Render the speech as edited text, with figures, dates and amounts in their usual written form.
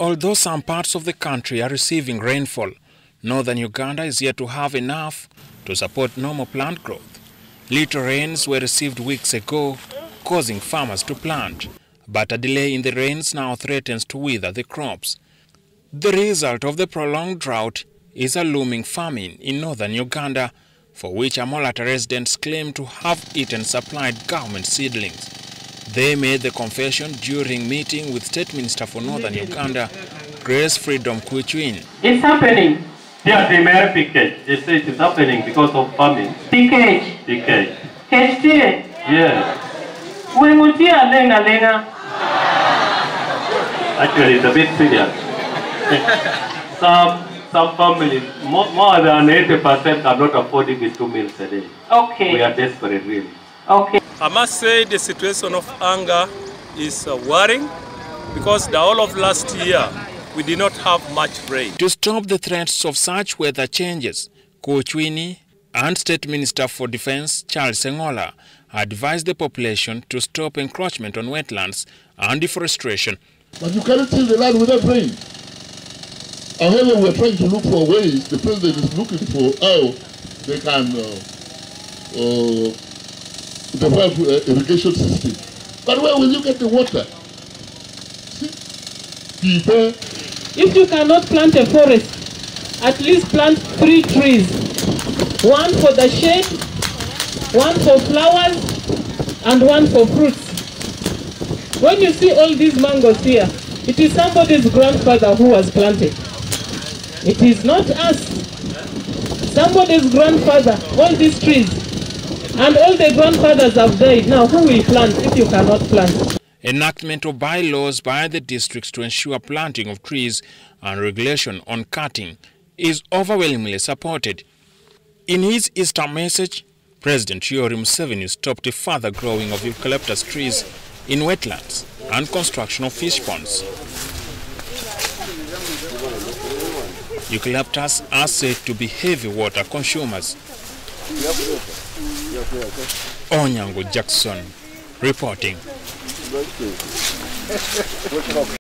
Although some parts of the country are receiving rainfall, northern Uganda is yet to have enough to support normal plant growth. Little rains were received weeks ago, causing farmers to plant, but a delay in the rains now threatens to wither the crops. The result of the prolonged drought is a looming famine in northern Uganda, for which Amolata residents claim to have eaten supplied government seedlings. They made the confession during meeting with State Minister for Northern Uganda, Grace Freedom Kuchwin. It's happening. Yeah, they may have pickage. They say it is happening because of famine. Pickage. Pickage. Keshtie. Yes. Wengutia lenga lenga. Actually, it's a bit serious. Some families, more than 80% are not affording the 2 meals a day. Okay. We are desperate, really. Okay. I must say the situation of hunger is worrying because the whole of last year we did not have much rain. To stop the threats of such weather changes, Kuchwini and State Minister for Defense Charles Sengola advised the population to stop encroachment on wetlands and deforestation. But you cannot till the land without rain. However, we're trying to look for ways, the president is looking for how they can develop irrigation system. But where will you get the water? See? If you cannot plant a forest, at least plant 3 trees. One for the shade, one for flowers, and one for fruits. When you see all these mangoes here, it is somebody's grandfather who was planted. It is not us. Somebody's grandfather, all these trees. And all the grandfathers have died. Now who will plant if you cannot plant? Enactment of bylaws by the districts to ensure planting of trees and regulation on cutting is overwhelmingly supported. In his Easter message, President Yoweri Museveni stopped the further growing of eucalyptus trees in wetlands and construction of fish ponds. Eucalyptus are said to be heavy water consumers. Onyango Jackson reporting.